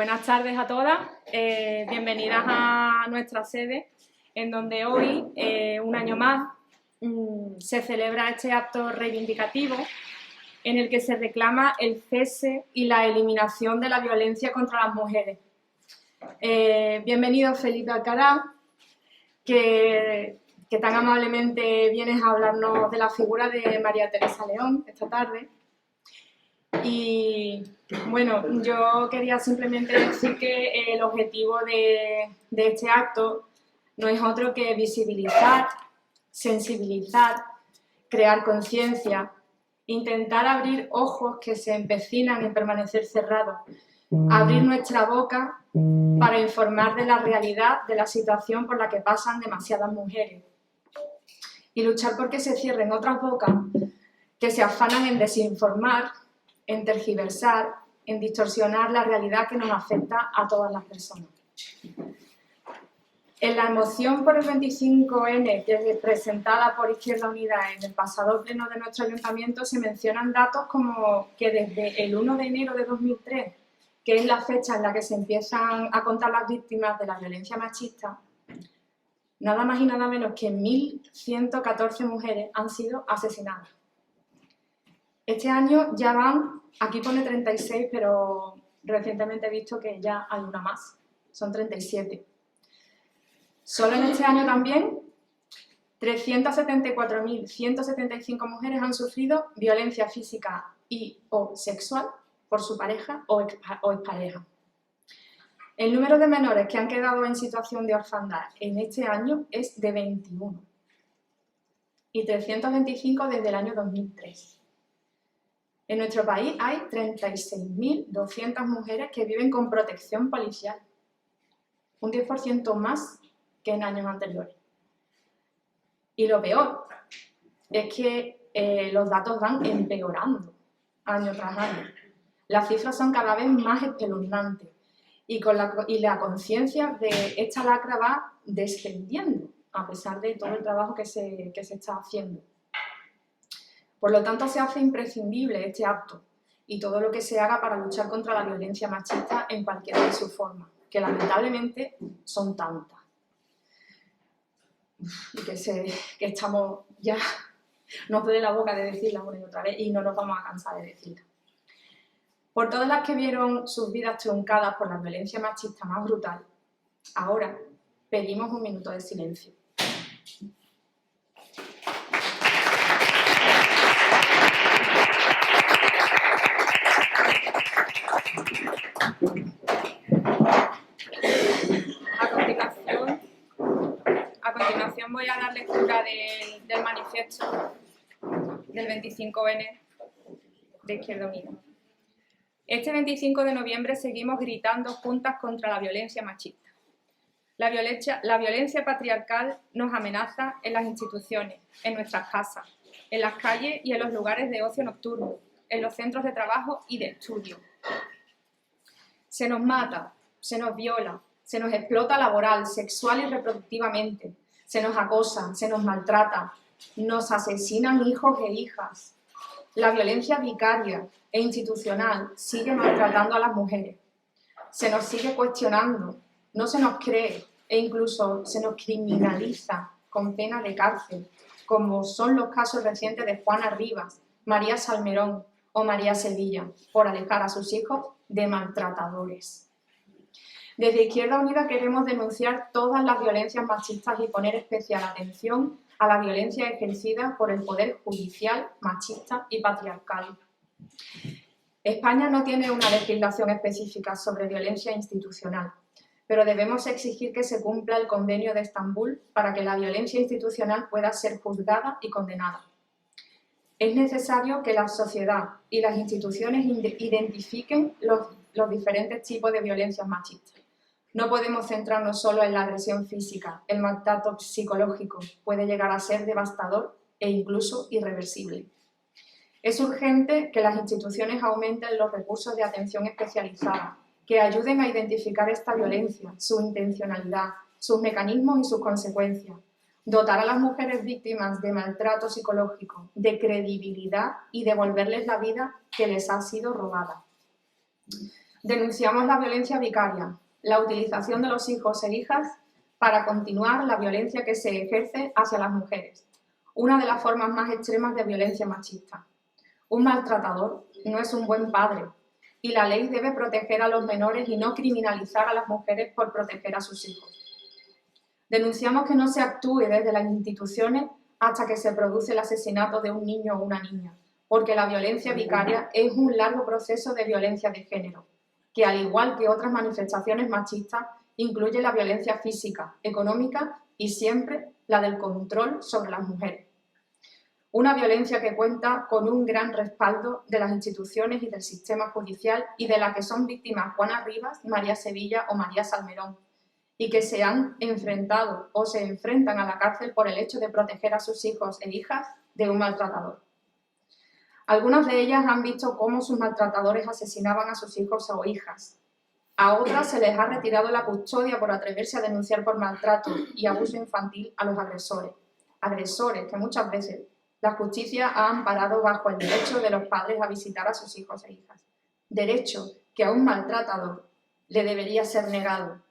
Buenas tardes a todas, bienvenidas a nuestra sede, en donde hoy, un año más, se celebra este acto reivindicativo en el que se reclama el cese y la eliminación de la violencia contra las mujeres. Bienvenido Felipe Alcaraz, que tan amablemente vienes a hablarnos de la figura de María Teresa León esta tarde. Y bueno, yo quería simplemente decir que el objetivo de este acto no es otro que visibilizar, sensibilizar, crear conciencia, intentar abrir ojos que se empecinan en permanecer cerrados, abrir nuestra boca para informar de la realidad de la situación por la que pasan demasiadas mujeres y luchar por que se cierren otras bocas que se afanan en desinformar, en tergiversar, en distorsionar la realidad que nos afecta a todas las personas. En la moción por el 25N, que es presentada por Izquierda Unida en el pasado pleno de nuestro ayuntamiento, se mencionan datos como que desde el 1 de enero de 2003, que es la fecha en la que se empiezan a contar las víctimas de la violencia machista, nada más y nada menos que 1.114 mujeres han sido asesinadas. Este año ya van, aquí pone 36, pero recientemente he visto que ya hay una más, son 37. Solo en este año también, 374.175 mujeres han sufrido violencia física y o sexual por su pareja o expareja. El número de menores que han quedado en situación de orfandad en este año es de 21 y 325 desde el año 2003. En nuestro país hay 36.200 mujeres que viven con protección policial, un 10% más que en años anteriores. Y lo peor es que los datos van empeorando año tras año. Las cifras son cada vez más espeluznantes y la conciencia de esta lacra va descendiendo, a pesar de todo el trabajo que se está haciendo. Por lo tanto, se hace imprescindible este acto y todo lo que se haga para luchar contra la violencia machista en cualquiera de sus formas, que lamentablemente son tantas. Y que estamos ya, nos duele la boca de decirla una y otra vez y no nos vamos a cansar de decirla. Por todas las que vieron sus vidas truncadas por la violencia machista más brutal, ahora pedimos un minuto de silencio. A continuación voy a dar lectura del manifiesto del 25N de Izquierda Unida. Este 25 de noviembre seguimos gritando juntas contra la violencia machista. La violencia patriarcal nos amenaza en las instituciones, en nuestras casas, en las calles y en los lugares de ocio nocturno, en los centros de trabajo y de estudio. Se nos mata, se nos viola, se nos explota laboral, sexual y reproductivamente, se nos acosa, se nos maltrata, nos asesinan hijos e hijas. La violencia vicaria e institucional sigue maltratando a las mujeres. Se nos sigue cuestionando, no se nos cree e incluso se nos criminaliza con pena de cárcel, como son los casos recientes de Juana Rivas, María Salmerón o María Sevilla, por alejar a sus hijos de maltratadores. Desde Izquierda Unida queremos denunciar todas las violencias machistas y poner especial atención a la violencia ejercida por el poder judicial, machista y patriarcal. España no tiene una legislación específica sobre violencia institucional, pero debemos exigir que se cumpla el Convenio de Estambul para que la violencia institucional pueda ser juzgada y condenada. Es necesario que la sociedad y las instituciones identifiquen los diferentes tipos de violencias machistas. No podemos centrarnos solo en la agresión física, el maltrato psicológico puede llegar a ser devastador e incluso irreversible. Es urgente que las instituciones aumenten los recursos de atención especializada, que ayuden a identificar esta violencia, su intencionalidad, sus mecanismos y sus consecuencias. Dotar a las mujeres víctimas de maltrato psicológico de credibilidad y devolverles la vida que les ha sido robada. Denunciamos la violencia vicaria, la utilización de los hijos e hijas para continuar la violencia que se ejerce hacia las mujeres, una de las formas más extremas de violencia machista. Un maltratador no es un buen padre y la ley debe proteger a los menores y no criminalizar a las mujeres por proteger a sus hijos. Denunciamos que no se actúe desde las instituciones hasta que se produce el asesinato de un niño o una niña, porque la violencia vicaria es un largo proceso de violencia de género, que al igual que otras manifestaciones machistas, incluye la violencia física, económica y siempre la del control sobre las mujeres. Una violencia que cuenta con un gran respaldo de las instituciones y del sistema judicial y de la que son víctimas Juana Rivas, María Sevilla o María Salmerón, y que se han enfrentado o se enfrentan a la cárcel por el hecho de proteger a sus hijos e hijas de un maltratador. Algunas de ellas han visto cómo sus maltratadores asesinaban a sus hijos o hijas. A otras se les ha retirado la custodia por atreverse a denunciar por maltrato y abuso infantil a los agresores. Agresores que muchas veces la justicia ha amparado bajo el derecho de los padres a visitar a sus hijos e hijas. Derecho que a un maltratador le debería ser negado.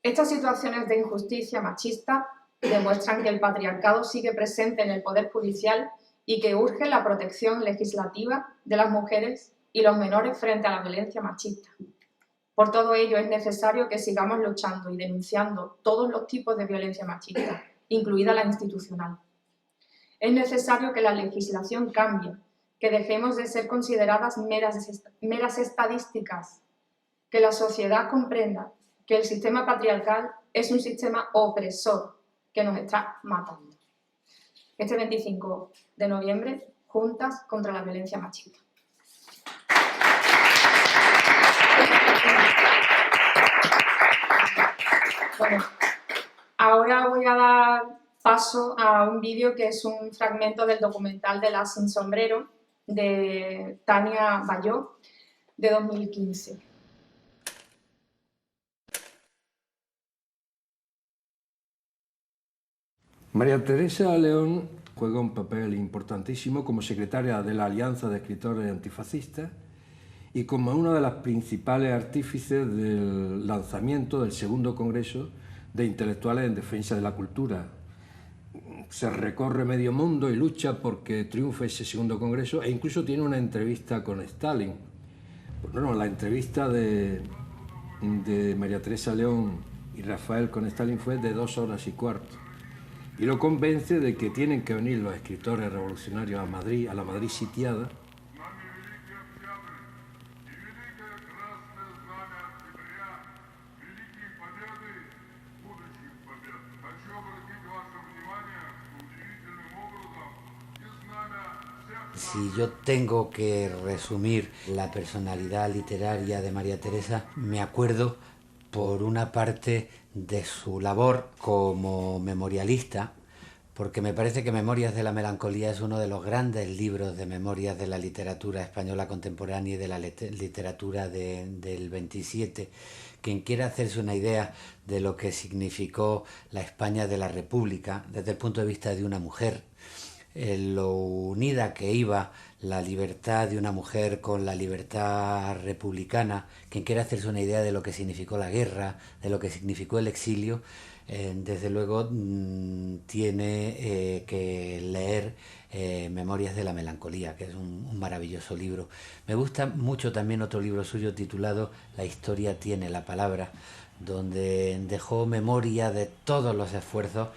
Estas situaciones de injusticia machista demuestran que el patriarcado sigue presente en el Poder Judicial y que urge la protección legislativa de las mujeres y los menores frente a la violencia machista. Por todo ello es necesario que sigamos luchando y denunciando todos los tipos de violencia machista, incluida la institucional. Es necesario que la legislación cambie, que dejemos de ser consideradas meras estadísticas, que la sociedad comprenda que el sistema patriarcal es un sistema opresor que nos está matando. Este 25 de noviembre, Juntas contra la Violencia Machista. Bueno, ahora voy a dar paso a un vídeo que es un fragmento del documental de Las sin sombrero, de Tania Bayó, de 2015. María Teresa León juega un papel importantísimo como secretaria de la Alianza de Escritores Antifascistas y como una de las principales artífices del lanzamiento del segundo Congreso de Intelectuales en Defensa de la Cultura. Se recorre medio mundo y lucha porque triunfe ese segundo Congreso e incluso tiene una entrevista con Stalin. Bueno, la entrevista de María Teresa León y Rafael con Stalin fue de 2 horas y cuarto. Y lo convence de que tienen que venir los escritores revolucionarios a Madrid, a la Madrid sitiada. Si yo tengo que resumir la personalidad literaria de María Teresa, me acuerdo por una parte de su labor como memorialista, porque me parece que Memorias de la Melancolía es uno de los grandes libros de memorias de la literatura española contemporánea y de la literatura del 27. Quien quiera hacerse una idea de lo que significó la España de la República desde el punto de vista de una mujer, lo unida que iba la libertad de una mujer con la libertad republicana, quien quiera hacerse una idea de lo que significó la guerra, de lo que significó el exilio, desde luego tiene que leer Memorias de la Melancolía, que es un maravilloso libro. Me gusta mucho también otro libro suyo titulado La historia tiene la palabra, donde dejó memoria de todos los esfuerzos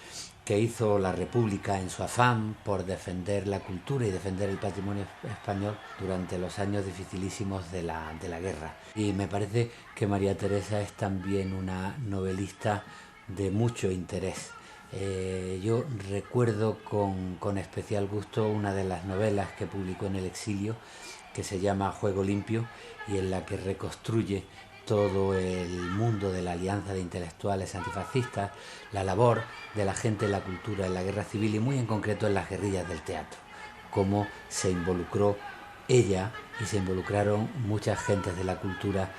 que hizo la República en su afán por defender la cultura y defender el patrimonio español durante los años dificilísimos de la guerra. Y me parece que María Teresa es también una novelista de mucho interés. Yo recuerdo con especial gusto una de las novelas que publicó en el exilio, que se llama Juego Limpio, y en la que reconstruye todo el mundo de la Alianza de Intelectuales Antifascistas, la labor de la gente en la cultura en la guerra civil y muy en concreto en las guerrillas del teatro, cómo se involucró ella y se involucraron muchas gentes de la cultura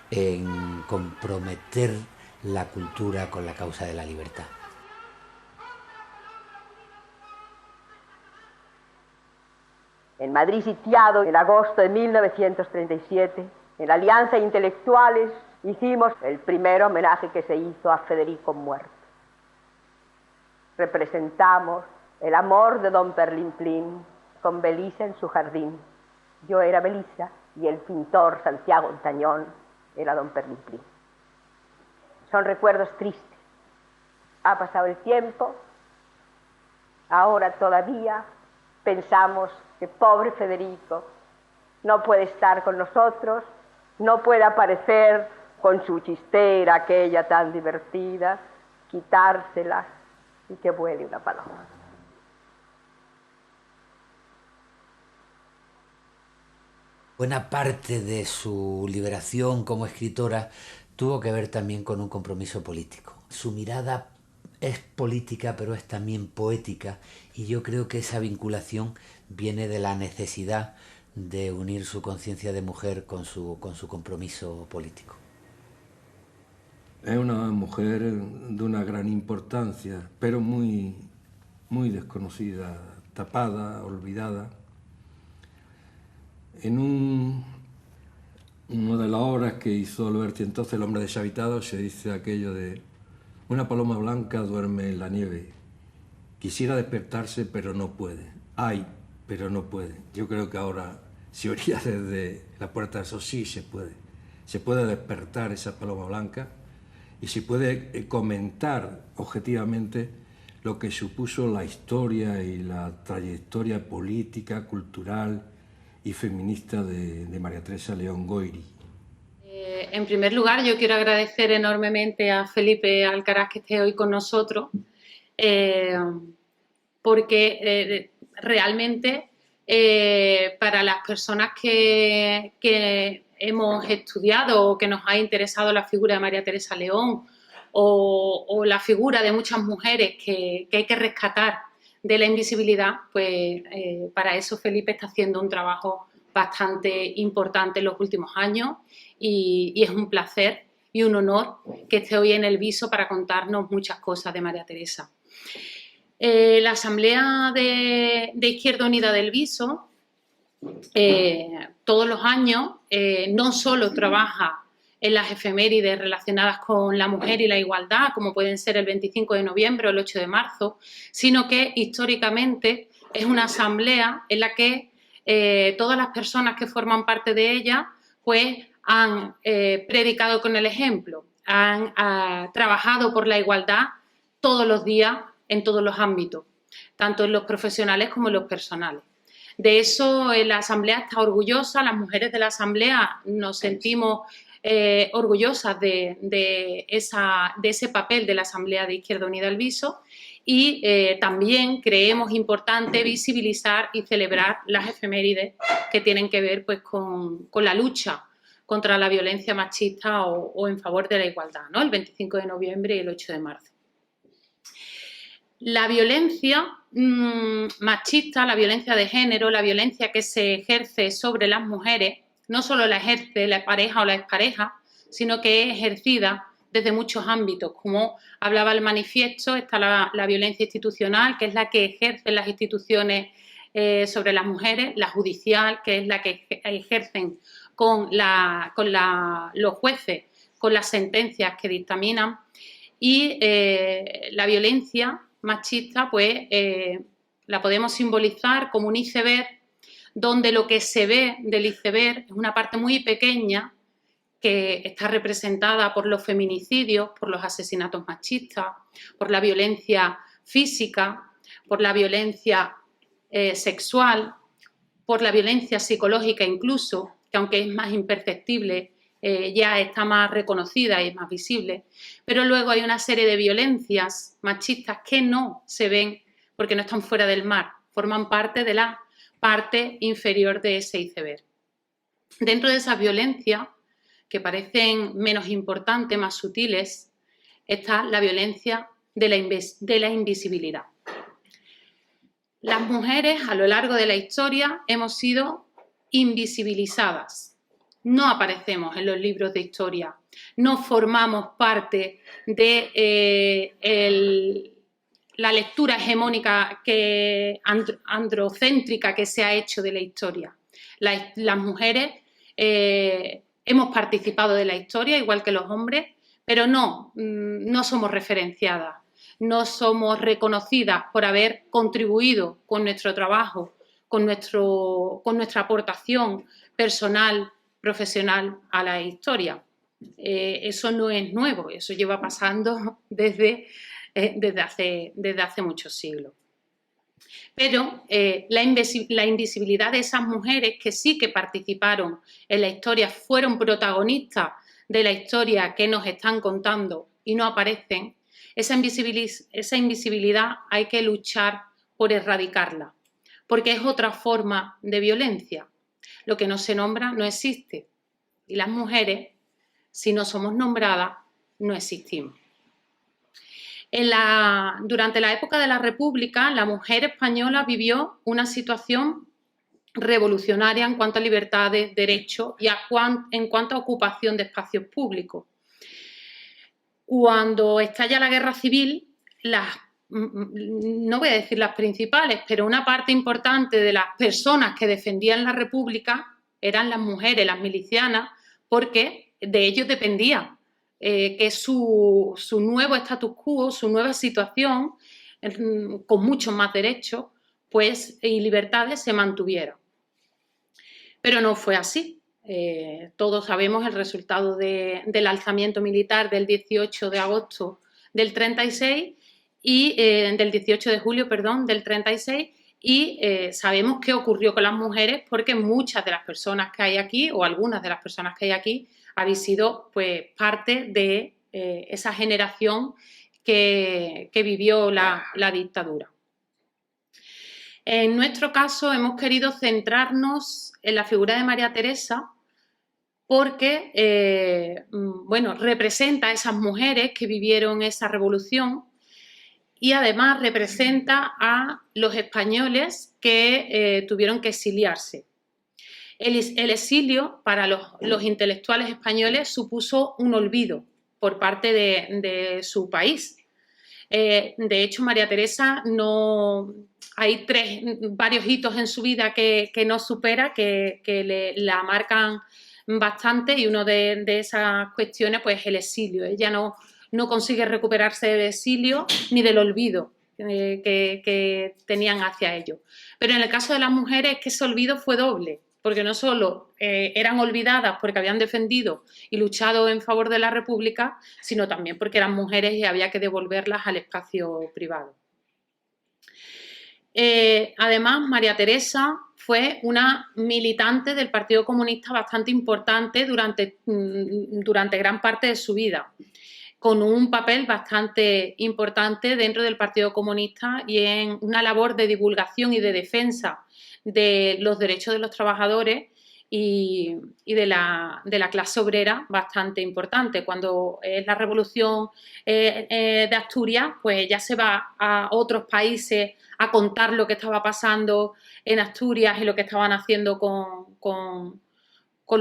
en comprometer la cultura con la causa de la libertad. En Madrid sitiado en agosto de 1937, en la Alianza Intelectuales hicimos el primer homenaje que se hizo a Federico muerto. Representamos el amor de don Perlimplín con Belisa en su jardín. Yo era Belisa y el pintor Santiago Tañón era don Perlimplín. Son recuerdos tristes. Ha pasado el tiempo, ahora todavía pensamos que pobre Federico no puede estar con nosotros, no puede aparecer con su chistera aquella tan divertida, quitársela y que vuele una paloma. Buena parte de su liberación como escritora tuvo que ver también con un compromiso político. Su mirada es política, pero es también poética, y yo creo que esa vinculación viene de la necesidad de unir su conciencia de mujer con su compromiso político. Es una mujer de una gran importancia, pero muy desconocida, tapada, olvidada. En una de las obras que hizo Alberti entonces, El hombre deshabitado, se dice aquello de: una paloma blanca duerme en la nieve, quisiera despertarse pero no puede, ay, pero no puede. Yo creo que ahora, si oiría desde la puerta de eso, sí se puede despertar esa paloma blanca y se puede comentar objetivamente lo que supuso la historia y la trayectoria política, cultural y feminista de María Teresa León Goyri. En primer lugar, yo quiero agradecer enormemente a Felipe Alcaraz que esté hoy con nosotros, porque realmente para las personas que hemos estudiado o que nos ha interesado la figura de María Teresa León o la figura de muchas mujeres que hay que rescatar de la invisibilidad, pues para eso Felipe está haciendo un trabajo bastante importante en los últimos años y es un placer y un honor que esté hoy en el Viso para contarnos muchas cosas de María Teresa. La Asamblea de Izquierda Unida del Viso todos los años no solo trabaja en las efemérides relacionadas con la mujer y la igualdad, como pueden ser el 25 de noviembre o el 8 de marzo, sino que históricamente es una asamblea en la que todas las personas que forman parte de ella pues han predicado con el ejemplo, han trabajado por la igualdad todos los días en todos los ámbitos, tanto en los profesionales como en los personales. De eso la Asamblea está orgullosa, las mujeres de la Asamblea nos sentimos orgullosas de ese papel de la Asamblea de Izquierda Unida del Viso y también creemos importante visibilizar y celebrar las efemérides que tienen que ver pues, con la lucha contra la violencia machista o en favor de la igualdad, ¿no? El 25 de noviembre y el 8 de marzo. La violencia machista, la violencia de género, la violencia que se ejerce sobre las mujeres, no solo la ejerce la pareja o la expareja, sino que es ejercida desde muchos ámbitos. Como hablaba el manifiesto, está la violencia institucional, que es la que ejercen las instituciones sobre las mujeres, la judicial, que es la que ejercen con los jueces, con las sentencias que dictaminan, y la violencia machista, pues la podemos simbolizar como un iceberg, donde lo que se ve del iceberg es una parte muy pequeña que está representada por los feminicidios, por los asesinatos machistas, por la violencia física, por la violencia sexual, por la violencia psicológica incluso, que aunque es más imperceptible, ya está más reconocida y es más visible, pero luego hay una serie de violencias machistas que no se ven porque no están fuera del mar, forman parte de la parte inferior de ese iceberg. Dentro de esas violencias, que parecen menos importantes, más sutiles, está la violencia de la invisibilidad. Las mujeres a lo largo de la historia hemos sido invisibilizadas. No aparecemos en los libros de historia, no formamos parte de la lectura hegemónica androcéntrica que se ha hecho de la historia. Las mujeres hemos participado de la historia, igual que los hombres, pero no somos referenciadas, no somos reconocidas por haber contribuido con nuestro trabajo, con nuestra aportación personal, profesional a la historia. Eso no es nuevo, eso lleva pasando desde hace muchos siglos. Pero la invisibilidad de esas mujeres que sí que participaron en la historia, fueron protagonistas de la historia que nos están contando y no aparecen, esa invisibilidad hay que luchar por erradicarla, porque es otra forma de violencia. Lo que no se nombra no existe, y las mujeres, si no somos nombradas, no existimos. Durante la época de la República, la mujer española vivió una situación revolucionaria en cuanto a libertades, derechos y en cuanto a ocupación de espacios públicos. Cuando estalla la guerra civil, no voy a decir las principales, pero una parte importante de las personas que defendían la República eran las mujeres, las milicianas, porque de ellos dependía que su nuevo status quo, su nueva situación, con muchos más derechos y libertades, se mantuviera. Pero no fue así. Todos sabemos el resultado del alzamiento militar del 18 de agosto del 36 y del 18 de julio, perdón, del 36, y sabemos qué ocurrió con las mujeres, porque muchas de las personas que hay aquí, o algunas de las personas que hay aquí, habéis sido pues parte de esa generación que vivió la dictadura. En nuestro caso hemos querido centrarnos en la figura de María Teresa porque, bueno, representa a esas mujeres que vivieron esa revolución y además representa a los españoles que tuvieron que exiliarse. El exilio para los intelectuales españoles supuso un olvido por parte de su país. De hecho, María Teresa hay varios hitos en su vida que no supera, que la marcan bastante, y uno de esas cuestiones pues, es el exilio. Ella no consigue recuperarse del exilio ni del olvido que tenían hacia ellos. Pero en el caso de las mujeres es que ese olvido fue doble, porque no solo eran olvidadas porque habían defendido y luchado en favor de la República, sino también porque eran mujeres y había que devolverlas al espacio privado. Además, María Teresa fue una militante del Partido Comunista bastante importante durante gran parte de su vida, con un papel bastante importante dentro del Partido Comunista y en una labor de divulgación y de defensa de los derechos de los trabajadores y de la clase obrera bastante importante. Cuando es la Revolución de Asturias, pues ella se va a otros países a contar lo que estaba pasando en Asturias y lo que estaban haciendo con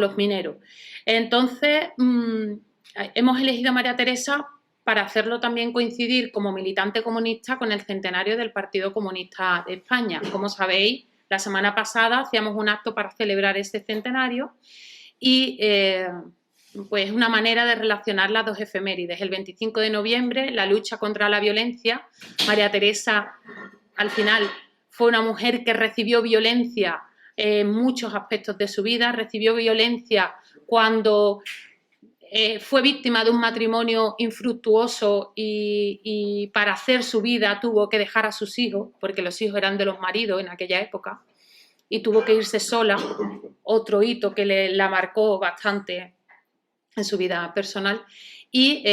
los mineros. Entonces, hemos elegido a María Teresa para hacerlo también coincidir como militante comunista con el centenario del Partido Comunista de España. Como sabéis, la semana pasada hacíamos un acto para celebrar ese centenario y pues una manera de relacionar las dos efemérides. El 25 de noviembre, la lucha contra la violencia. María Teresa, al final, fue una mujer que recibió violencia en muchos aspectos de su vida. Recibió violencia cuando fue víctima de un matrimonio infructuoso y para hacer su vida tuvo que dejar a sus hijos, porque los hijos eran de los maridos en aquella época, y tuvo que irse sola, otro hito que la marcó bastante en su vida personal, y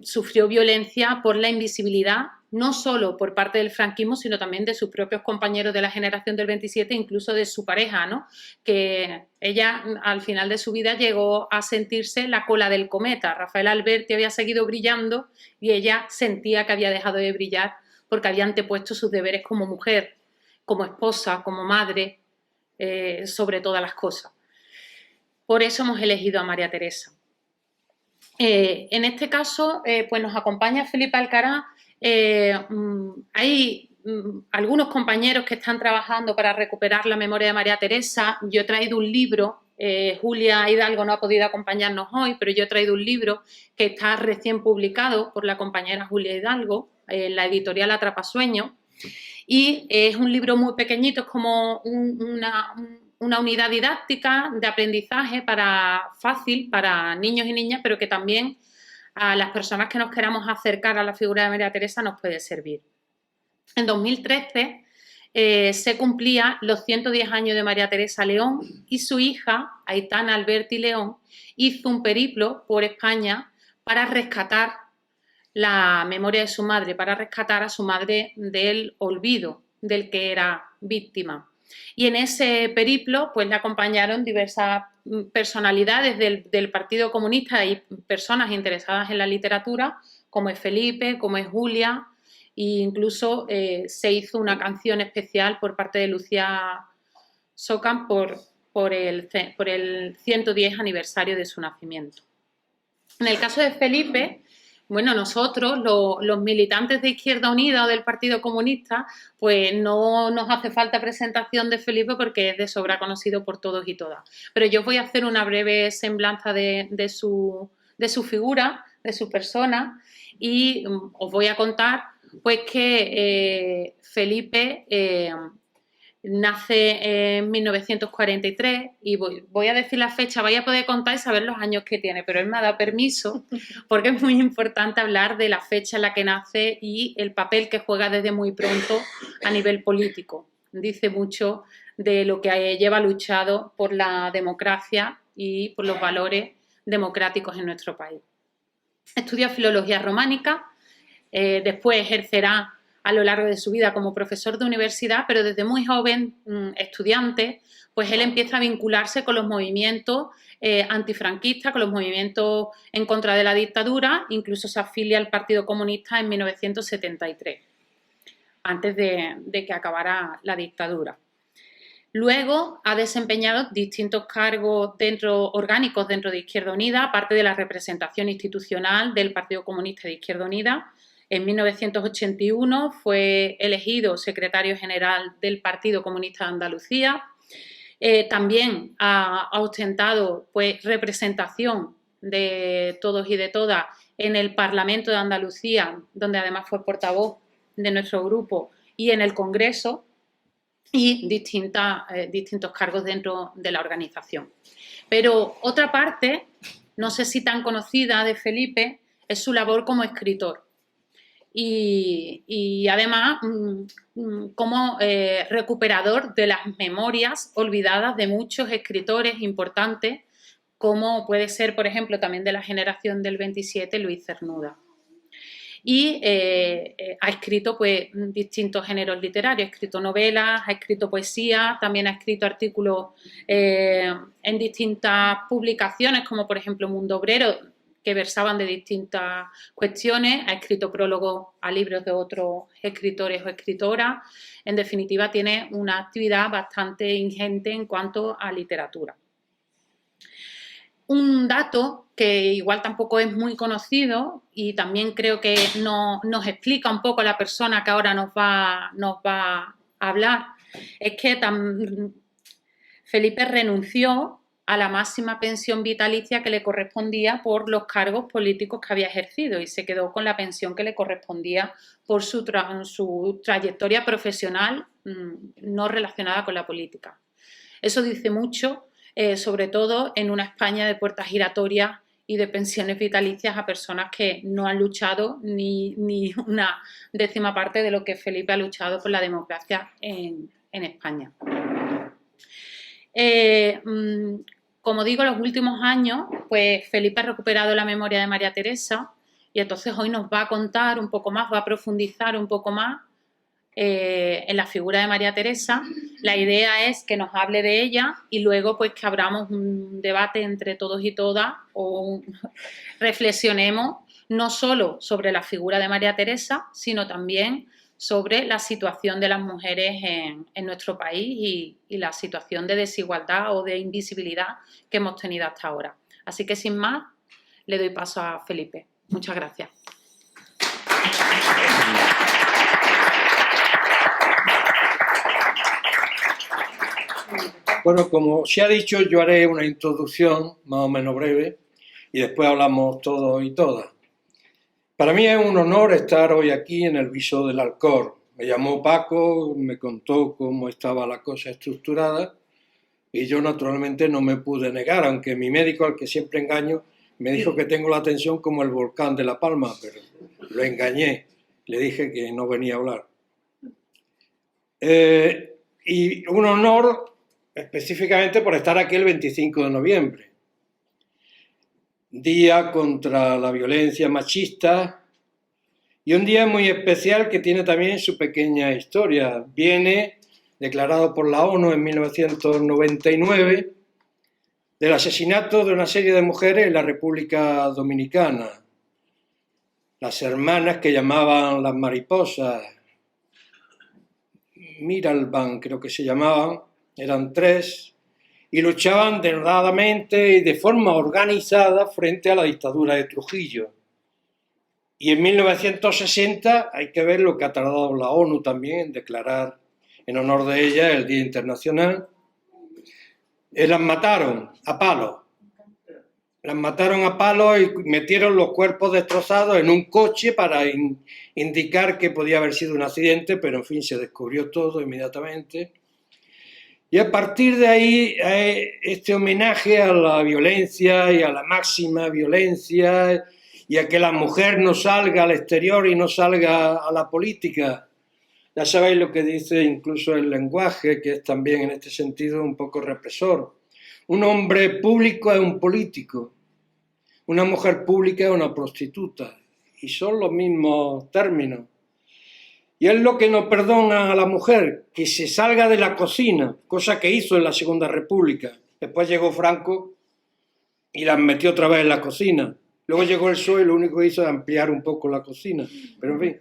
sufrió violencia por la invisibilidad, no solo por parte del franquismo, sino también de sus propios compañeros de la generación del 27, incluso de su pareja, ¿no? Que ella al final de su vida llegó a sentirse la cola del cometa. Rafael Alberti había seguido brillando y ella sentía que había dejado de brillar porque había antepuesto sus deberes como mujer, como esposa, como madre, sobre todas las cosas. Por eso hemos elegido a María Teresa. En este caso, pues nos acompaña Felipe Alcaraz. Hay algunos compañeros que están trabajando para recuperar la memoria de María Teresa. Yo he traído un libro, Julia Hidalgo no ha podido acompañarnos hoy, pero yo he traído un libro que está recién publicado por la compañera Julia Hidalgo, en la editorial Atrapasueños, y es un libro muy pequeñito, es como una unidad didáctica de aprendizaje fácil para niños y niñas, pero que también a las personas que nos queramos acercar a la figura de María Teresa nos puede servir. En 2013 se cumplía los 110 años de María Teresa León y su hija, Aitana Alberti León, hizo un periplo por España para rescatar la memoria de su madre, para rescatar a su madre del olvido del que era víctima. Y en ese periplo pues le acompañaron diversas personalidades del Partido Comunista y personas interesadas en la literatura, como es Felipe, como es Julia, e incluso se hizo una canción especial por parte de Lucía Socan por el 110 aniversario de su nacimiento. En el caso de Felipe, bueno, nosotros, los militantes de Izquierda Unida o del Partido Comunista, pues no nos hace falta presentación de Felipe porque es de sobra conocido por todos y todas. Pero yo voy a hacer una breve semblanza de su figura, de su persona, y os voy a contar pues que Felipe nace en 1943 y voy a decir la fecha, vais a poder contar y saber los años que tiene, pero él me ha dado permiso porque es muy importante hablar de la fecha en la que nace y el papel que juega desde muy pronto a nivel político. Dice mucho de lo que lleva luchado por la democracia y por los valores democráticos en nuestro país. Estudia filología románica, después ejercerá a lo largo de su vida como profesor de universidad, pero desde muy joven, estudiante, pues él empieza a vincularse con los movimientos antifranquistas, con los movimientos en contra de la dictadura, incluso se afilia al Partido Comunista en 1973, antes de que acabara la dictadura. Luego ha desempeñado distintos cargos orgánicos dentro de Izquierda Unida, aparte de la representación institucional del Partido Comunista de Izquierda Unida. En 1981 fue elegido secretario general del Partido Comunista de Andalucía. También ha ostentado pues, representación de todos y de todas en el Parlamento de Andalucía, donde además fue portavoz de nuestro grupo, y en el Congreso, y distintos cargos dentro de la organización. Pero otra parte, no sé si tan conocida, de Felipe, es su labor como escritor. Y además como recuperador de las memorias olvidadas de muchos escritores importantes, como puede ser, por ejemplo, también de la generación del 27, Luis Cernuda. Y ha escrito pues, distintos géneros literarios, ha escrito novelas, ha escrito poesía, también ha escrito artículos en distintas publicaciones, como por ejemplo Mundo Obrero, que versaban de distintas cuestiones, ha escrito prólogos a libros de otros escritores o escritoras. En definitiva, tiene una actividad bastante ingente en cuanto a literatura. Un dato que igual tampoco es muy conocido y también creo que nos explica un poco la persona que ahora nos va a hablar, es que Felipe renunció a la máxima pensión vitalicia que le correspondía por los cargos políticos que había ejercido y se quedó con la pensión que le correspondía por su trayectoria profesional no relacionada con la política. Eso dice mucho, sobre todo en una España de puertas giratorias y de pensiones vitalicias a personas que no han luchado ni una décima parte de lo que Felipe ha luchado por la democracia en España. Como digo, en los últimos años, pues Felipe ha recuperado la memoria de María Teresa y entonces hoy nos va a contar un poco más, va a profundizar un poco más en la figura de María Teresa. La idea es que nos hable de ella y luego pues que abramos un debate entre todos y todas o reflexionemos no solo sobre la figura de María Teresa, sino también sobre la situación de las mujeres en nuestro país y la situación de desigualdad o de invisibilidad que hemos tenido hasta ahora. Así que sin más, le doy paso a Felipe. Muchas gracias. Bueno, como se ha dicho, yo haré una introducción más o menos breve y después hablamos todos y todas. Para mí es un honor estar hoy aquí en el Viso del Alcor. Me llamó Paco, me contó cómo estaba la cosa estructurada y yo naturalmente no me pude negar, aunque mi médico, al que siempre engaño, me dijo que tengo la tensión como el volcán de La Palma, pero lo engañé, le dije que no venía a hablar. Y un honor específicamente por estar aquí el 25 de noviembre, Día contra la Violencia Machista, y un día muy especial que tiene también su pequeña historia. Viene declarado por la ONU en 1999 del asesinato de una serie de mujeres en la República Dominicana. Las hermanas que llamaban las mariposas, Miralban creo que se llamaban, eran 3, y luchaban denodadamente y de forma organizada frente a la dictadura de Trujillo. Y en 1960 hay que ver lo que ha tardado la ONU también en declarar en honor de ella el Día Internacional. Las mataron a palos. Las mataron a palos y metieron los cuerpos destrozados en un coche para indicar que podía haber sido un accidente, pero en fin, se descubrió todo inmediatamente. Y a partir de ahí, este homenaje a la violencia y a la máxima violencia y a que la mujer no salga al exterior y no salga a la política. Ya sabéis lo que dice incluso el lenguaje, que es también en este sentido un poco represor. Un hombre público es un político, una mujer pública es una prostituta, y son los mismos términos. Y es lo que no perdona a la mujer, que se salga de la cocina, cosa que hizo en la Segunda República. Después llegó Franco y las metió otra vez en la cocina. Luego llegó el PSOE y lo único que hizo es ampliar un poco la cocina. Pero en fin,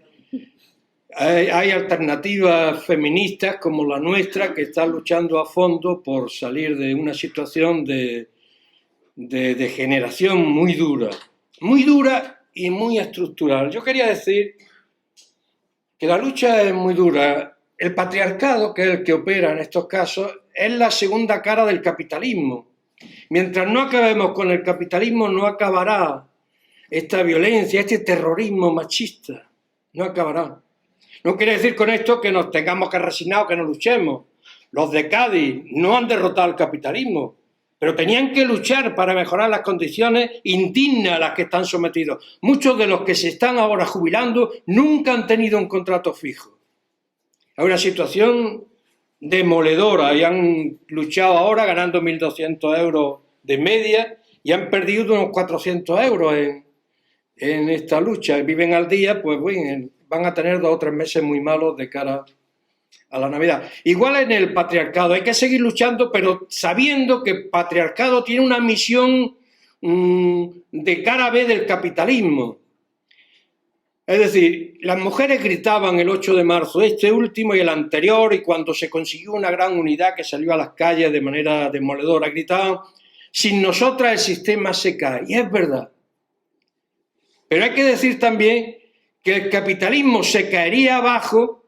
hay alternativas feministas como la nuestra que están luchando a fondo por salir de una situación de degeneración muy dura y muy estructural. Yo quería decir que la lucha es muy dura. El patriarcado, que es el que opera en estos casos, es la segunda cara del capitalismo. Mientras no acabemos con el capitalismo, no acabará esta violencia, este terrorismo machista. No acabará. No quiere decir con esto que nos tengamos que resignar o que no luchemos. Los de Cádiz no han derrotado al capitalismo, pero tenían que luchar para mejorar las condiciones indignas a las que están sometidos. Muchos de los que se están ahora jubilando nunca han tenido un contrato fijo. Es una situación demoledora y han luchado ahora ganando 1.200 euros de media y han perdido unos 400 euros en esta lucha. Viven al día, pues bueno, van a tener 2 o 3 meses muy malos de cara a la Navidad. Igual en el patriarcado, hay que seguir luchando, pero sabiendo que el patriarcado tiene una misión de cara B del capitalismo. Es decir, las mujeres gritaban el 8 de marzo, este último y el anterior, y cuando se consiguió una gran unidad que salió a las calles de manera demoledora, gritaban, sin nosotras el sistema se cae. Y es verdad. Pero hay que decir también que el capitalismo se caería abajo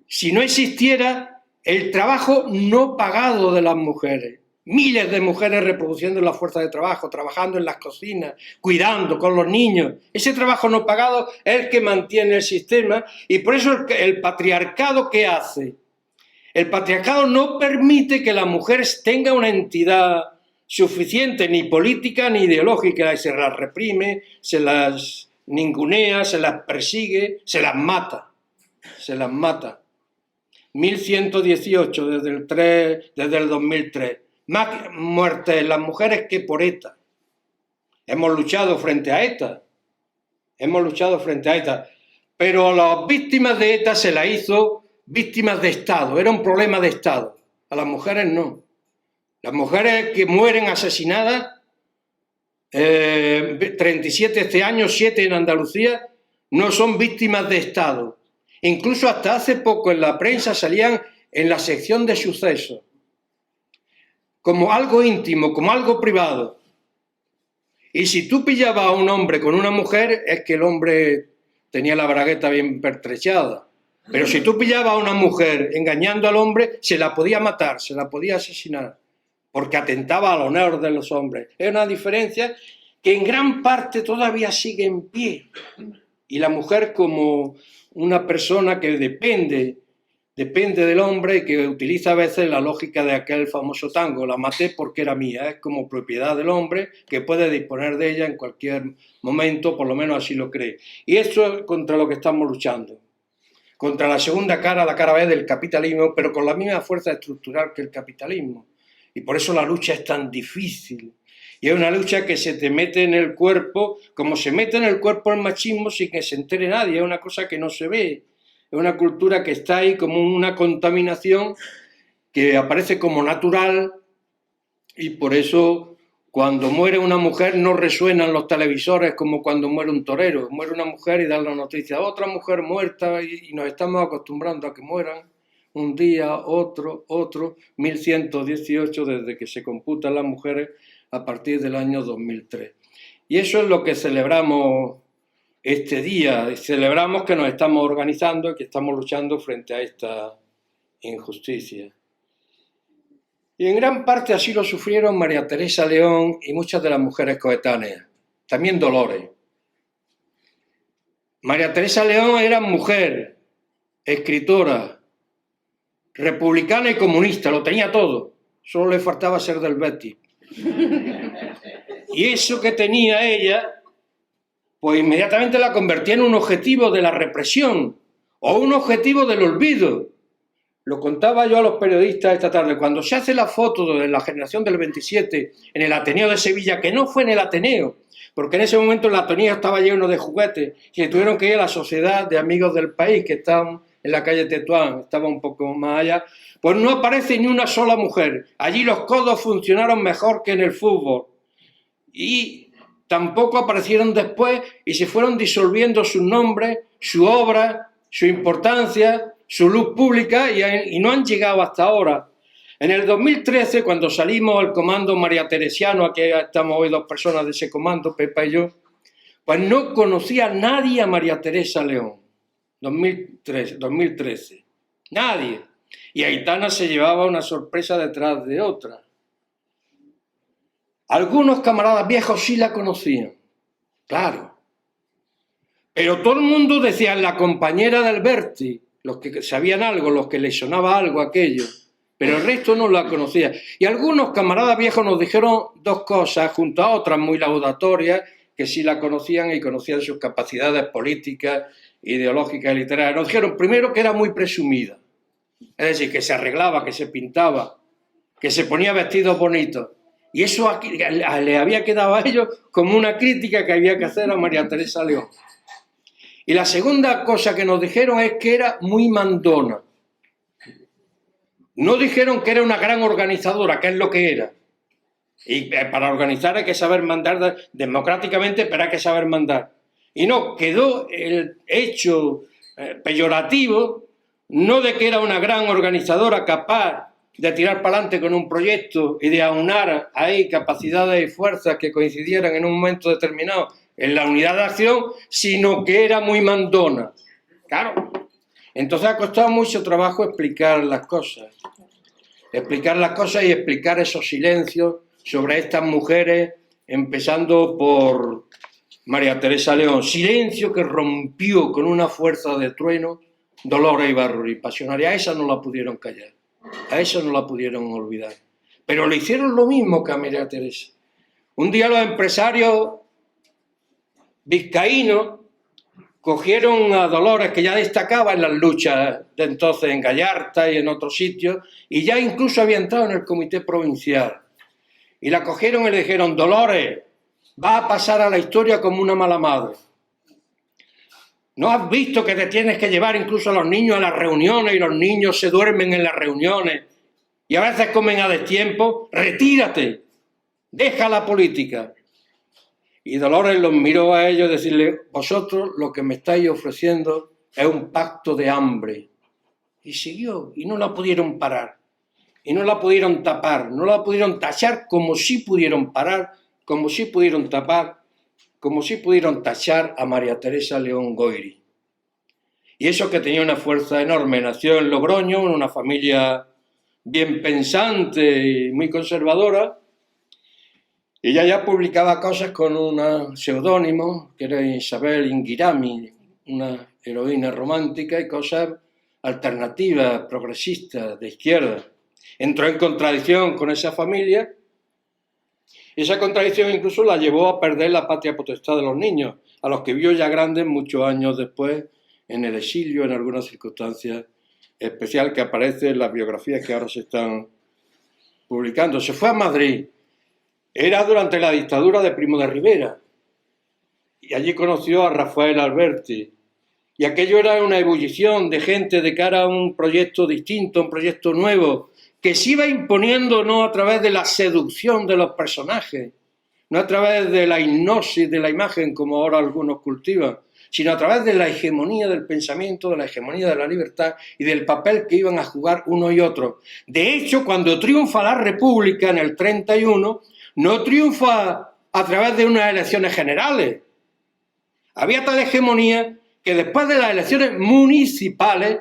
si no existiera el trabajo no pagado de las mujeres. Miles de mujeres reproduciendo la fuerza de trabajo, trabajando en las cocinas, cuidando con los niños. Ese trabajo no pagado es el que mantiene el sistema y por eso el patriarcado, ¿qué hace? El patriarcado no permite que la mujer tenga una entidad suficiente, ni política ni ideológica, y se las reprime, se las ningunea, se las persigue, se las mata. Se las mata. 1118 desde el 2003. Más muertes en las mujeres que por ETA. Hemos luchado frente a ETA. Pero a las víctimas de ETA se las hizo víctimas de Estado. Era un problema de Estado. A las mujeres no. Las mujeres que mueren asesinadas, 37 este año, 7 en Andalucía, no son víctimas de Estado. Incluso hasta hace poco en la prensa salían en la sección de sucesos, como algo íntimo, como algo privado. Y si tú pillabas a un hombre con una mujer, es que el hombre tenía la bragueta bien pertrechada. Pero si tú pillabas a una mujer engañando al hombre, se la podía matar, se la podía asesinar, porque atentaba al honor de los hombres. Es una diferencia que en gran parte todavía sigue en pie. Y la mujer como una persona que depende del hombre y que utiliza a veces la lógica de aquel famoso tango, la maté porque era mía, es como propiedad del hombre que puede disponer de ella en cualquier momento, por lo menos así lo cree. Y eso es contra lo que estamos luchando, contra la segunda cara, la cara B del capitalismo, pero con la misma fuerza estructural que el capitalismo. Y por eso la lucha es tan difícil. Y es una lucha que se te mete en el cuerpo, como se mete en el cuerpo el machismo sin que se entere nadie, es una cosa que no se ve. Es una cultura que está ahí como una contaminación que aparece como natural y por eso cuando muere una mujer no resuenan los televisores como cuando muere un torero. Muere una mujer y dan la noticia, otra mujer muerta y nos estamos acostumbrando a que mueran un día, otro, 1118 desde que se computan las mujeres a partir del año 2003. Y eso es lo que celebramos este día, celebramos que nos estamos organizando y que estamos luchando frente a esta injusticia. Y en gran parte así lo sufrieron María Teresa León y muchas de las mujeres coetáneas, también Dolores. María Teresa León era mujer, escritora, republicana y comunista, lo tenía todo, solo le faltaba ser del Betis. Y eso que tenía ella, pues inmediatamente la convertía en un objetivo de la represión o un objetivo del olvido. Lo contaba yo a los periodistas esta tarde, cuando se hace la foto de la generación del 27 en el Ateneo de Sevilla, que no fue en el Ateneo, porque en ese momento el Ateneo estaba lleno de juguetes y tuvieron que ir a la Sociedad de Amigos del País, que estaban en la calle Tetuán, estaba un poco más allá, pues no aparece ni una sola mujer. Allí los codos funcionaron mejor que en el fútbol. Y tampoco aparecieron después y se fueron disolviendo sus nombres, su obra, su importancia, su luz pública y no han llegado hasta ahora. En el 2013, cuando salimos al comando María Teresiano, aquí estamos hoy 2 personas de ese comando, Pepa y yo, pues no conocía a nadie a María Teresa León. 2013. Nadie. Y Aitana se llevaba una sorpresa detrás de otra. Algunos camaradas viejos sí la conocían, claro. Pero todo el mundo decía, la compañera de Alberti, los que sabían algo, los que les sonaba algo aquello, pero el resto no la conocía. Y algunos camaradas viejos nos dijeron 2 cosas, junto a otras muy laudatorias, que sí la conocían y conocían sus capacidades políticas, ideológicas y literarias. Nos dijeron primero que era muy presumida, es decir, que se arreglaba, que se pintaba, que se ponía vestidos bonitos. Y eso le había quedado a ellos como una crítica que había que hacer a María Teresa León. Y la segunda cosa que nos dijeron es que era muy mandona. No dijeron que era una gran organizadora, que es lo que era. Y para organizar hay que saber mandar democráticamente, pero hay que saber mandar. Y no, quedó el hecho peyorativo, no de que era una gran organizadora capaz de tirar para adelante con un proyecto y de aunar ahí capacidades y fuerzas que coincidieran en un momento determinado en la unidad de acción, sino que era muy mandona. Claro. Entonces ha costado mucho trabajo explicar las cosas y explicar esos silencios sobre estas mujeres, empezando por María Teresa León. Silencio que rompió con una fuerza de trueno Dolores Ibárruri, pasionaria. A esa no la pudieron callar. A eso no la pudieron olvidar. Pero le hicieron lo mismo que a María Teresa. Un día los empresarios vizcaínos cogieron a Dolores, que ya destacaba en las luchas de entonces en Gallarta y en otros sitios, y ya incluso había entrado en el comité provincial. Y la cogieron y le dijeron, Dolores, vas a pasar a la historia como una mala madre. ¿No has visto que te tienes que llevar incluso a los niños a las reuniones y los niños se duermen en las reuniones y a veces comen a destiempo? Retírate, deja la política. Y Dolores los miró a ellos y decirle, vosotros lo que me estáis ofreciendo es un pacto de hambre. Y siguió, y no la pudieron parar, y no la pudieron tapar, no la pudieron tachar como sí pudieron parar como si pudieron tachar a María Teresa León Goyri. Y eso que tenía una fuerza enorme, nació en Logroño, en una familia bien pensante y muy conservadora. Ella ya publicaba cosas con un seudónimo, que era Isabel Inghirami, una heroína romántica, y cosas alternativas, progresistas, de izquierda. Entró en contradicción con esa familia. Esa contradicción incluso la llevó a perder la patria potestad de los niños, a los que vio ya grandes muchos años después en el exilio, en algunas circunstancias especiales que aparecen en las biografías que ahora se están publicando. Se fue a Madrid. Era durante la dictadura de Primo de Rivera. Y allí conoció a Rafael Alberti. Y aquello era una ebullición de gente de cara a un proyecto distinto, un proyecto nuevo, que se iba imponiendo no a través de la seducción de los personajes, no a través de la hipnosis de la imagen, como ahora algunos cultivan, sino a través de la hegemonía del pensamiento, de la hegemonía de la libertad y del papel que iban a jugar uno y otro. De hecho, cuando triunfa la República en el 31, no triunfa a través de unas elecciones generales. Había tal hegemonía que después de las elecciones municipales,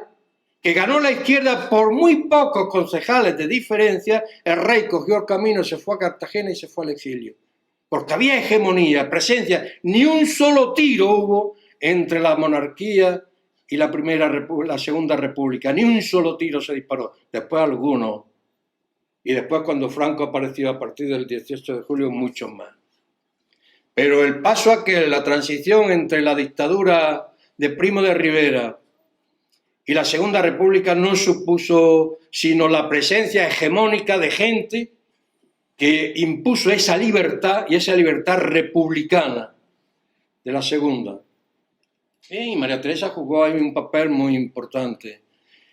que ganó la izquierda por muy pocos concejales de diferencia, el rey cogió el camino, se fue a Cartagena y se fue al exilio. Porque había hegemonía, presencia, ni un solo tiro hubo entre la monarquía y la Segunda República, ni un solo tiro se disparó, después algunos. Y después cuando Franco apareció a partir del 18 de julio, muchos más. Pero el paso a que la transición entre la dictadura de Primo de Rivera y la Segunda República no supuso sino la presencia hegemónica de gente que impuso esa libertad y esa libertad republicana de la Segunda. Y María Teresa jugó ahí un papel muy importante.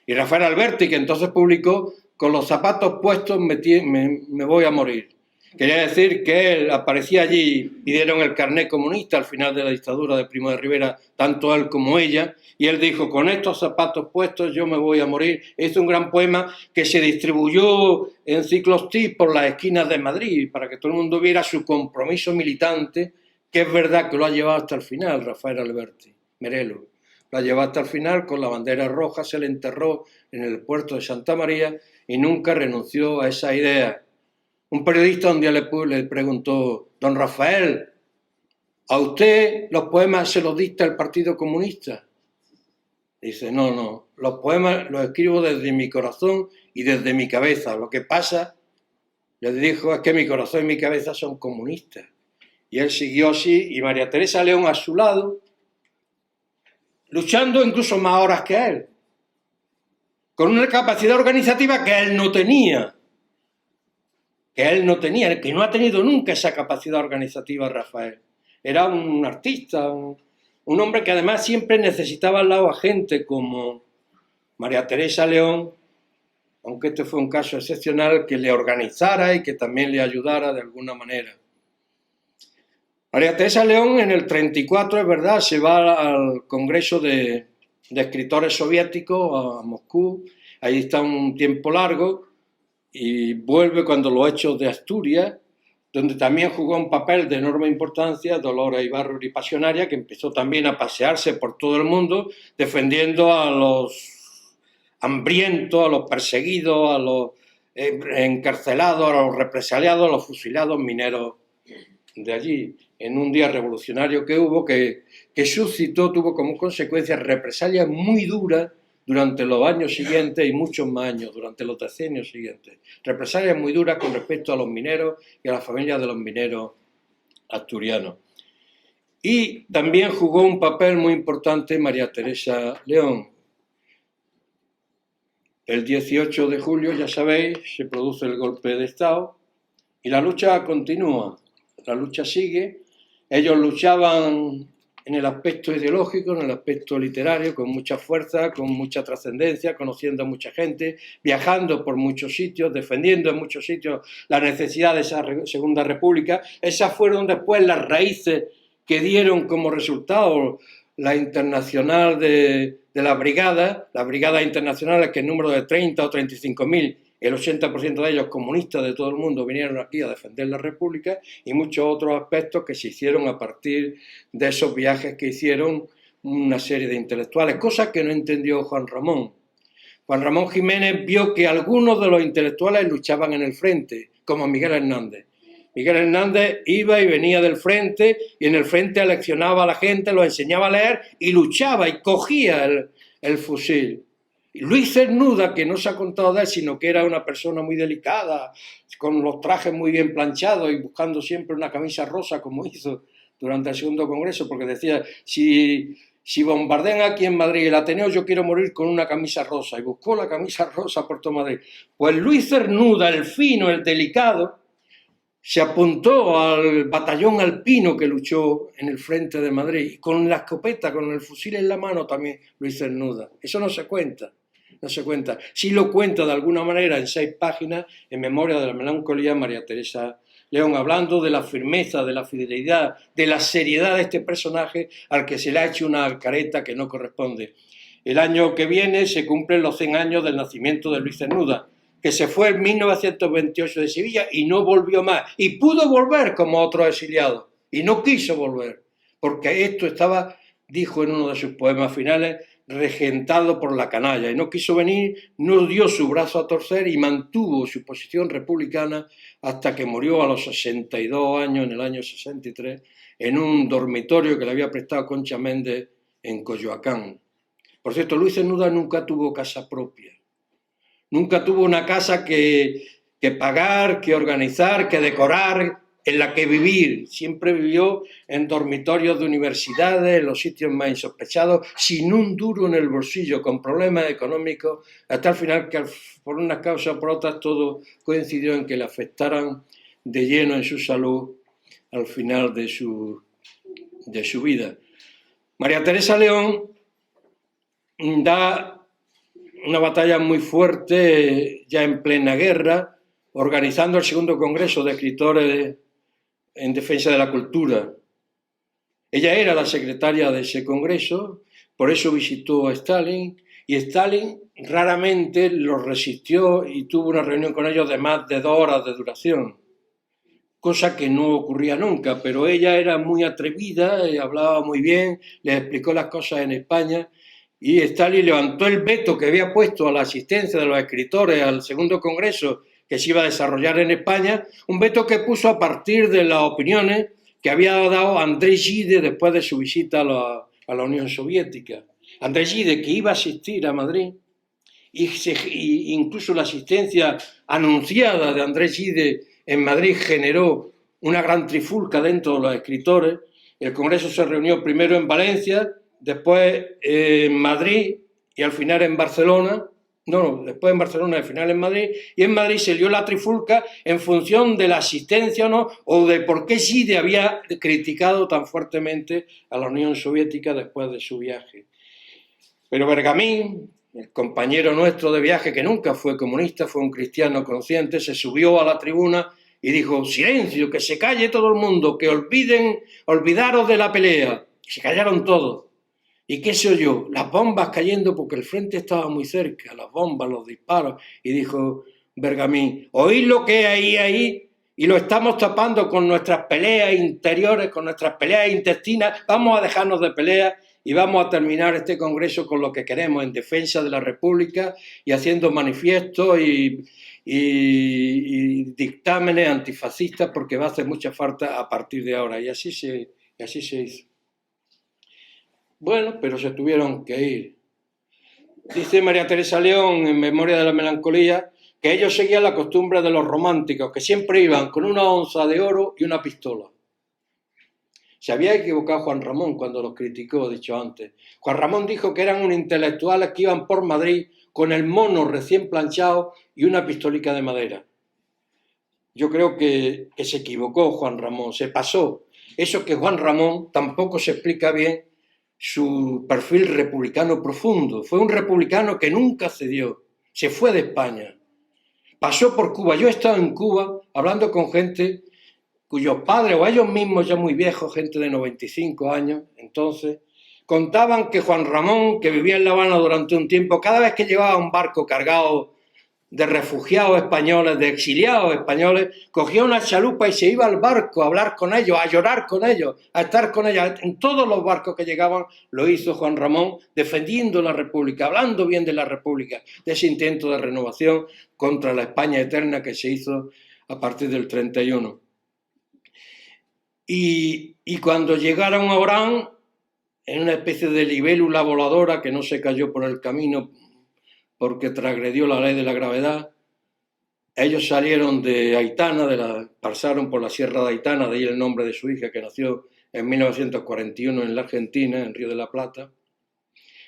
Y Rafael Alberti, que entonces publicó "Con los zapatos puestos me voy a morir". Quería decir que él aparecía allí, pidieron el carnet comunista al final de la dictadura de Primo de Rivera, tanto él como ella, y él dijo: "Con estos zapatos puestos yo me voy a morir". Hizo un gran poema que se distribuyó en ciclostis por las esquinas de Madrid, para que todo el mundo viera su compromiso militante, que es verdad que lo ha llevado hasta el final Rafael Alberti Merelo. Lo ha llevado hasta el final, con la bandera roja, se le enterró en el puerto de Santa María y nunca renunció a esa idea. Un periodista un día le preguntó: "Don Rafael, ¿a usted los poemas se los dicta el Partido Comunista?". Dice: no, los poemas los escribo desde mi corazón y desde mi cabeza. Lo que pasa, le dijo, es que mi corazón y mi cabeza son comunistas. Y él siguió así, y María Teresa León a su lado, luchando incluso más horas que él, con una capacidad organizativa que él no tenía. Que no ha tenido nunca esa capacidad organizativa Rafael. Era un artista, un hombre que además siempre necesitaba al lado a gente como María Teresa León, aunque este fue un caso excepcional, que le organizara y que también le ayudara de alguna manera. María Teresa León en el 34, es verdad, se va al Congreso de Escritores Soviéticos a Moscú, ahí está un tiempo largo, y vuelve cuando los hechos de Asturias, donde también jugó un papel de enorme importancia Dolores Ibarruri Pasionaria, que empezó también a pasearse por todo el mundo, defendiendo a los hambrientos, a los perseguidos, a los encarcelados, a los represaliados, a los fusilados mineros de allí, en un día revolucionario que hubo, que suscitó, tuvo como consecuencia represalias muy duras durante los años siguientes y muchos más años, durante los decenios siguientes. Represalias muy duras con respecto a los mineros y a las familias de los mineros asturianos. Y también jugó un papel muy importante María Teresa León. El 18 de julio, ya sabéis, se produce el golpe de Estado y la lucha continúa, la lucha sigue. Ellos luchaban en el aspecto ideológico, en el aspecto literario, con mucha fuerza, con mucha trascendencia, conociendo a mucha gente, viajando por muchos sitios, defendiendo en muchos sitios la necesidad de esa Segunda República. Esas fueron después las raíces que dieron como resultado la internacional de la brigada internacional, que el número de 30 o 35.000 el 80% de ellos comunistas de todo el mundo vinieron aquí a defender la República, y muchos otros aspectos que se hicieron a partir de esos viajes que hicieron una serie de intelectuales, cosas que no entendió Juan Ramón. Juan Ramón Jiménez vio que algunos de los intelectuales luchaban en el frente, como Miguel Hernández. Miguel Hernández iba y venía del frente, y en el frente aleccionaba a la gente, los enseñaba a leer y luchaba y cogía el fusil. Luis Cernuda, que no se ha contado de él, sino que era una persona muy delicada, con los trajes muy bien planchados y buscando siempre una camisa rosa, como hizo durante el segundo congreso, porque decía, si bombardean aquí en Madrid el Ateneo, yo quiero morir con una camisa rosa, y buscó la camisa rosa por todo Madrid. Pues Luis Cernuda, el fino, el delicado, se apuntó al batallón alpino que luchó en el frente de Madrid, y con la escopeta, con el fusil en la mano también Luis Cernuda. Eso no se cuenta. No se cuenta. Sí lo cuenta de alguna manera en 6 páginas, en Memoria de la Melancolía, María Teresa León, hablando de la firmeza, de la fidelidad, de la seriedad de este personaje al que se le ha hecho una careta que no corresponde. El año que viene se cumplen los 100 años del nacimiento de Luis Cernuda, que se fue en 1928 de Sevilla y no volvió más. Y pudo volver como otros exiliados, y no quiso volver, porque esto estaba, dijo en uno de sus poemas finales, regentado por la canalla, y no quiso venir, no dio su brazo a torcer y mantuvo su posición republicana hasta que murió a los 62 años, en el año 63, en un dormitorio que le había prestado Concha Méndez en Coyoacán. Por cierto, Luis Cernuda nunca tuvo casa propia, nunca tuvo una casa que pagar, que organizar, que decorar, en la que vivir. Siempre vivió en dormitorios de universidades, en los sitios más insospechados, sin un duro en el bolsillo, con problemas económicos, hasta el final que por unas causas o por otras todo coincidió en que le afectaran de lleno en su salud al final de su vida. María Teresa León da una batalla muy fuerte ya en plena guerra, organizando el segundo congreso de escritores en defensa de la cultura. Ella era la secretaria de ese congreso, por eso visitó a Stalin, y Stalin raramente lo resistió y tuvo una reunión con ellos de más de 2 horas de duración, cosa que no ocurría nunca, pero ella era muy atrevida, hablaba muy bien, les explicó las cosas en España, y Stalin levantó el veto que había puesto a la asistencia de los escritores al segundo congreso que se iba a desarrollar en España, un veto que puso a partir de las opiniones que había dado Andrés Gide después de su visita a la Unión Soviética. Andrés Gide, que iba a asistir a Madrid, y incluso la asistencia anunciada de Andrés Gide en Madrid generó una gran trifulca dentro de los escritores. El Congreso se reunió primero en Valencia, después en Madrid y al final en Barcelona. Después en Barcelona, al final en Madrid, y en Madrid se lió la trifulca en función de la asistencia o no, o de por qué Gide había criticado tan fuertemente a la Unión Soviética después de su viaje. Pero Bergamín, el compañero nuestro de viaje, que nunca fue comunista, fue un cristiano consciente, se subió a la tribuna y dijo: silencio, que se calle todo el mundo, que olvidaros de la pelea. Y se callaron todos. ¿Y qué se oyó? Las bombas cayendo, porque el frente estaba muy cerca, las bombas, los disparos. Y dijo Bergamín: ¿oís lo que hay ahí? Y lo estamos tapando con nuestras peleas interiores, con nuestras peleas intestinas. Vamos a dejarnos de peleas y vamos a terminar este congreso con lo que queremos, en defensa de la República y haciendo manifiestos y dictámenes antifascistas, porque va a hacer mucha falta a partir de ahora. Y así se hizo. Bueno, pero se tuvieron que ir. Dice María Teresa León en Memoria de la Melancolía que ellos seguían la costumbre de los románticos, que siempre iban con una onza de oro y una pistola. Se había equivocado Juan Ramón cuando los criticó, dicho antes. Juan Ramón dijo que eran unos intelectuales que iban por Madrid con el mono recién planchado y una pistolica de madera. Yo creo que se equivocó Juan Ramón, se pasó. Eso que Juan Ramón tampoco se explica bien su perfil republicano profundo. Fue un republicano que nunca cedió, se fue de España, pasó por Cuba. Yo he estado en Cuba hablando con gente cuyos padres, o ellos mismos ya muy viejos, gente de 95 años, entonces, contaban que Juan Ramón, que vivía en La Habana durante un tiempo, cada vez que llevaba un barco cargado de refugiados españoles, de exiliados españoles, cogía una chalupa y se iba al barco a hablar con ellos, a llorar con ellos, a estar con ellos. En todos los barcos que llegaban lo hizo Juan Ramón, defendiendo la República, hablando bien de la República, de ese intento de renovación contra la España eterna que se hizo a partir del 31. Y cuando llegaron a Orán, en una especie de libélula voladora que no se cayó por el camino porque transgredió la ley de la gravedad, ellos salieron de Aitana, pasaron por la Sierra de Aitana, de ahí el nombre de su hija, que nació en 1941 en la Argentina, en Río de la Plata.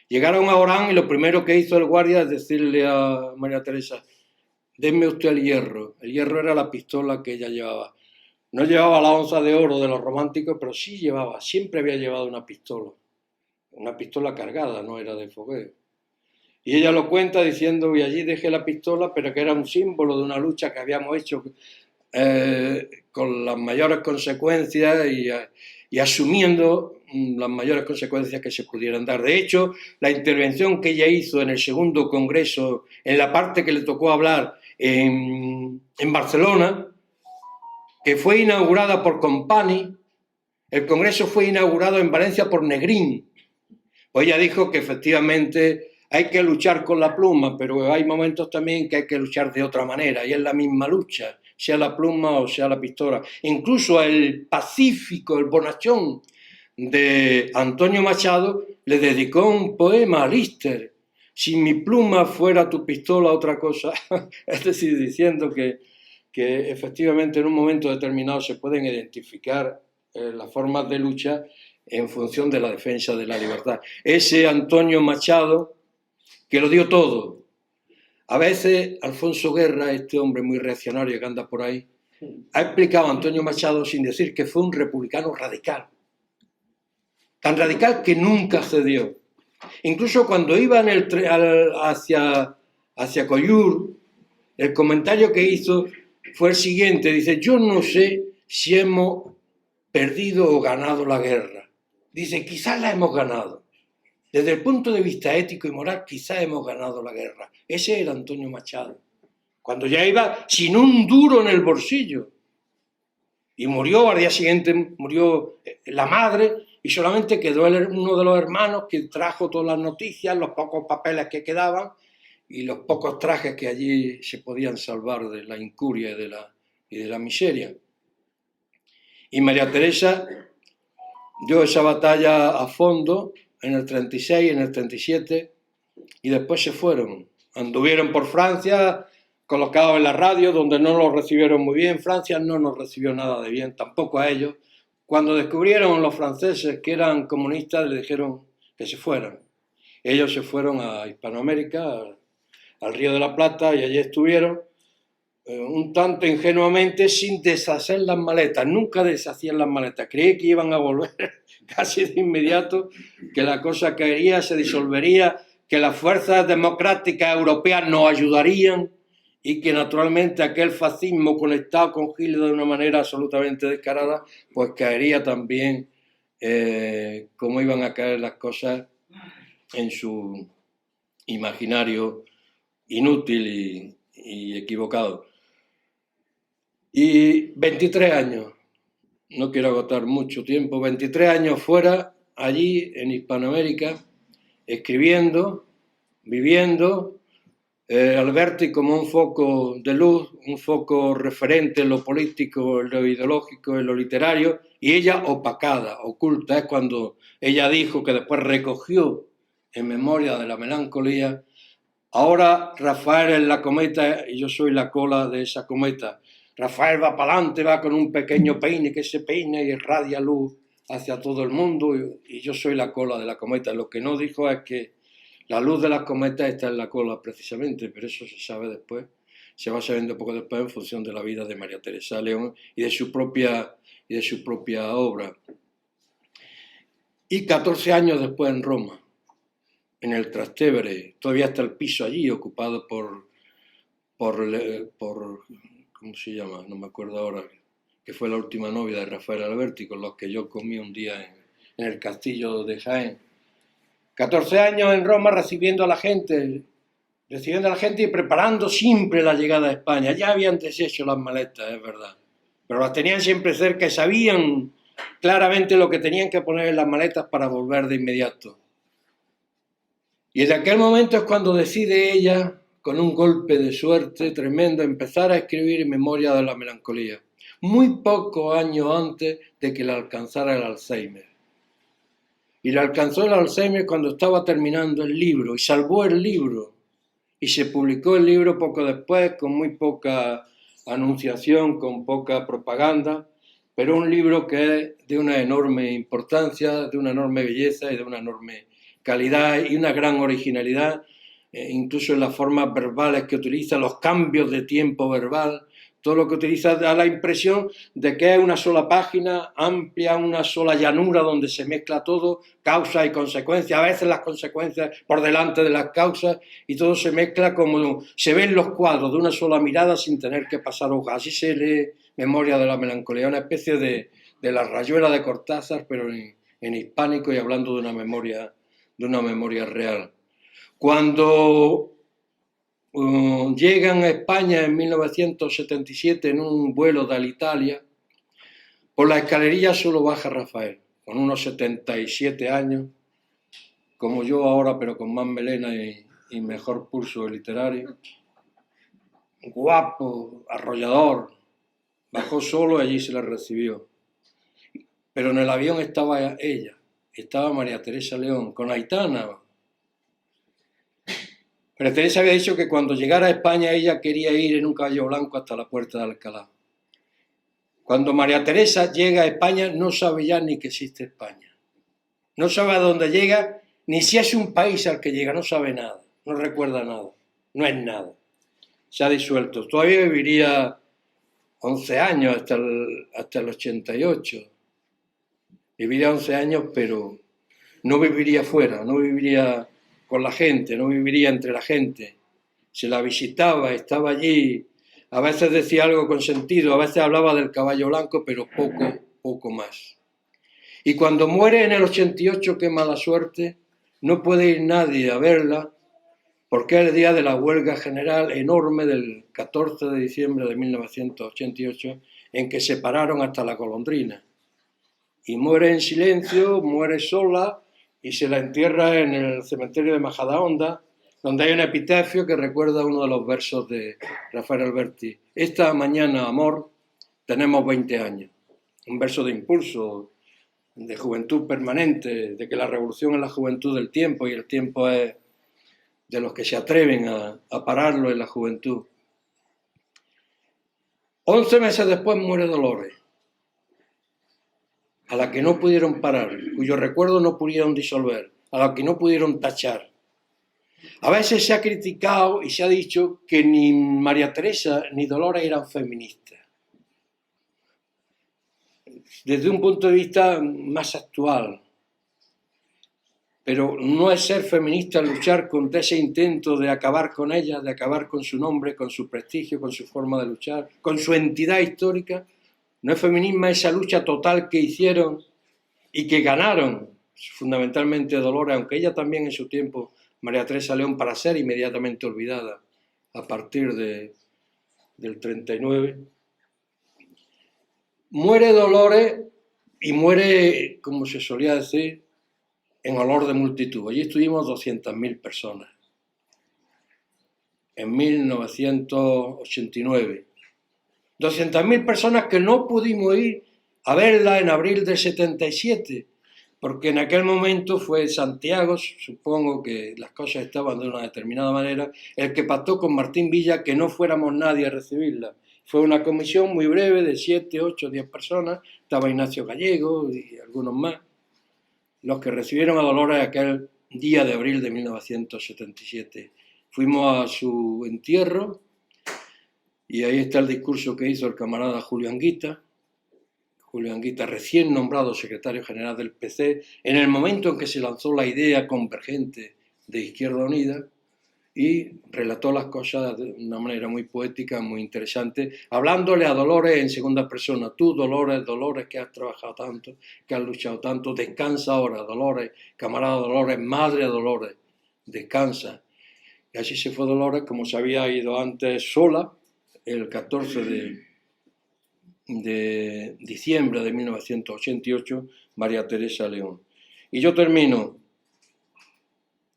Llegaron a Orán y lo primero que hizo el guardia es decirle a María Teresa: denme usted el hierro. El hierro era la pistola que ella llevaba. No llevaba la onza de oro de los románticos, pero sí llevaba, siempre había llevado una pistola cargada, no era de fogueo. Y ella lo cuenta diciendo: y allí dejé la pistola, pero que era un símbolo de una lucha que habíamos hecho con las mayores consecuencias y asumiendo las mayores consecuencias que se pudieran dar. De hecho, la intervención que ella hizo en el segundo congreso, en la parte que le tocó hablar en Barcelona, que fue inaugurada por Company, el congreso fue inaugurado en Valencia por Negrín. Pues ella dijo que efectivamente hay que luchar con la pluma, pero hay momentos también que hay que luchar de otra manera, y es la misma lucha, sea la pluma o sea la pistola. Incluso el pacífico, el bonachón de Antonio Machado le dedicó un poema a Lister: si mi pluma fuera tu pistola, otra cosa. Es decir, diciendo que efectivamente en un momento determinado se pueden identificar las formas de lucha en función de la defensa de la libertad. Ese Antonio Machado que lo dio todo. A veces Alfonso Guerra, este hombre muy reaccionario que anda por ahí, ha explicado a Antonio Machado sin decir que fue un republicano radical. Tan radical que nunca cedió. Incluso cuando iba hacia Collur, el comentario que hizo fue el siguiente: dice, yo no sé si hemos perdido o ganado la guerra. Dice, quizás la hemos ganado. Desde el punto de vista ético y moral, quizás hemos ganado la guerra. Ese era Antonio Machado. Cuando ya iba sin un duro en el bolsillo. Y murió, al día siguiente murió la madre, y solamente quedó uno de los hermanos que trajo todas las noticias, los pocos papeles que quedaban y los pocos trajes que allí se podían salvar de la incuria y de la miseria. Y María Teresa dio esa batalla a fondo en el 36, en el 37, y después se fueron. Anduvieron por Francia, colocados en la radio, donde no los recibieron muy bien. Francia no nos recibió nada de bien, tampoco a ellos. Cuando descubrieron los franceses que eran comunistas, le dijeron que se fueran. Ellos se fueron a Hispanoamérica, al Río de la Plata, y allí estuvieron un tanto ingenuamente sin deshacer las maletas. Nunca deshacían las maletas. Creí que iban a volver casi de inmediato, que la cosa caería, se disolvería, que las fuerzas democráticas europeas nos ayudarían y que naturalmente aquel fascismo conectado con Hitler de una manera absolutamente descarada, pues caería también como iban a caer las cosas en su imaginario inútil y equivocado. Y 23 años, no quiero agotar mucho tiempo, 23 años fuera, allí en Hispanoamérica, escribiendo, viviendo, Alberti como un foco de luz, un foco referente en lo político, en lo ideológico, en lo literario, y ella opacada, oculta. Es cuando ella dijo, que después recogió en Memoria de la Melancolía: ahora Rafael es la cometa y yo soy la cola de esa cometa. Rafael va para adelante, va con un pequeño peine que se peina y irradia luz hacia todo el mundo, y yo soy la cola de la cometa. Lo que no dijo es que la luz de las cometas está en la cola precisamente, pero eso se sabe después, se va sabiendo poco después en función de la vida de María Teresa León y de su propia obra. Y 14 años después en Roma, en el Trastevere, todavía está el piso allí ocupado por ¿cómo se llama? No me acuerdo ahora, que fue la última novia de Rafael Alberti, con los que yo comí un día en el castillo de Jaén. 14 años en Roma recibiendo a la gente, recibiendo a la gente y preparando siempre la llegada a España. Ya habían deshecho las maletas, es verdad, pero las tenían siempre cerca y sabían claramente lo que tenían que poner en las maletas para volver de inmediato. Y en aquel momento es cuando decide ella, con un golpe de suerte tremendo, empezar a escribir Memoria de la melancolía, muy pocos años antes de que le alcanzara el Alzheimer. Y le alcanzó el Alzheimer cuando estaba terminando el libro, y salvó el libro. Y se publicó el libro poco después, con muy poca anunciación, con poca propaganda, pero un libro que es de una enorme importancia, de una enorme belleza y de una enorme calidad y una gran originalidad, incluso en las formas verbales que utiliza, los cambios de tiempo verbal, todo lo que utiliza da la impresión de que es una sola página, amplia, una sola llanura donde se mezcla todo, causas y consecuencias, a veces las consecuencias por delante de las causas, y todo se mezcla como se ven los cuadros de una sola mirada sin tener que pasar hojas. Así se lee Memoria de la melancolía, una especie de la rayuela de Cortázar, pero en hispánico y hablando de una memoria real. Cuando llegan a España en 1977 en un vuelo de Alitalia, por la escalerilla solo baja Rafael, con unos 77 años, como yo ahora, pero con más melena y mejor pulso literario. Guapo, arrollador, bajó solo y allí se le recibió. Pero en el avión estaba ella, estaba María Teresa León, con Aitana. María Teresa había dicho que cuando llegara a España ella quería ir en un caballo blanco hasta la puerta de Alcalá. Cuando María Teresa llega a España no sabe ya ni que existe España. No sabe a dónde llega, ni si es un país al que llega, no sabe nada, no recuerda nada, no es nada. Se ha disuelto. Todavía viviría 11 años hasta el 88. Viviría 11 años, pero no viviría fuera, no viviría con la gente, no viviría entre la gente. Se la visitaba, estaba allí, a veces decía algo con sentido, a veces hablaba del caballo blanco, pero poco más. Y cuando muere en el 88, qué mala suerte, no puede ir nadie a verla, porque es el día de la huelga general enorme del 14 de diciembre de 1988, en que se pararon hasta la golondrina. Y muere en silencio, muere sola, y se la entierra en el cementerio de Majadahonda, donde hay un epitafio que recuerda uno de los versos de Rafael Alberti. Esta mañana, amor, tenemos 20 años. Un verso de impulso, de juventud permanente, de que la revolución es la juventud del tiempo y el tiempo es de los que se atreven a pararlo en la juventud. 11 meses después muere Dolores, a la que no pudieron parar, cuyo recuerdo no pudieron disolver, a la que no pudieron tachar. A veces se ha criticado y se ha dicho que ni María Teresa ni Dolores eran feministas. Desde un punto de vista más actual. Pero no es ser feminista luchar contra ese intento de acabar con ella, de acabar con su nombre, con su prestigio, con su forma de luchar, con su entidad histórica. No es feminismo esa lucha total que hicieron y que ganaron, fundamentalmente Dolores, aunque ella también en su tiempo, María Teresa León, para ser inmediatamente olvidada a partir del 39. Muere Dolores y muere, como se solía decir, en olor de multitud. Allí estuvimos 200.000 personas. En 1989. 200.000 personas que no pudimos ir a verla en abril del 77, porque en aquel momento fue Santiago, supongo que las cosas estaban de una determinada manera, el que pactó con Martín Villa que no fuéramos nadie a recibirla. Fue una comisión muy breve de 7, 8, 10 personas, estaba Ignacio Gallego y algunos más, los que recibieron a Dolores aquel día de abril de 1977. Fuimos a su entierro y ahí está el discurso que hizo el camarada Julio Anguita. Julio Anguita, recién nombrado secretario general del PC, en el momento en que se lanzó la idea convergente de Izquierda Unida, y relató las cosas de una manera muy poética, muy interesante, hablándole a Dolores en segunda persona. Tú, Dolores, Dolores, que has trabajado tanto, que has luchado tanto, descansa ahora, Dolores, camarada Dolores, madre Dolores, descansa. Y así se fue Dolores, como se había ido antes sola, el 14 de diciembre de 1988, María Teresa León. Y yo termino.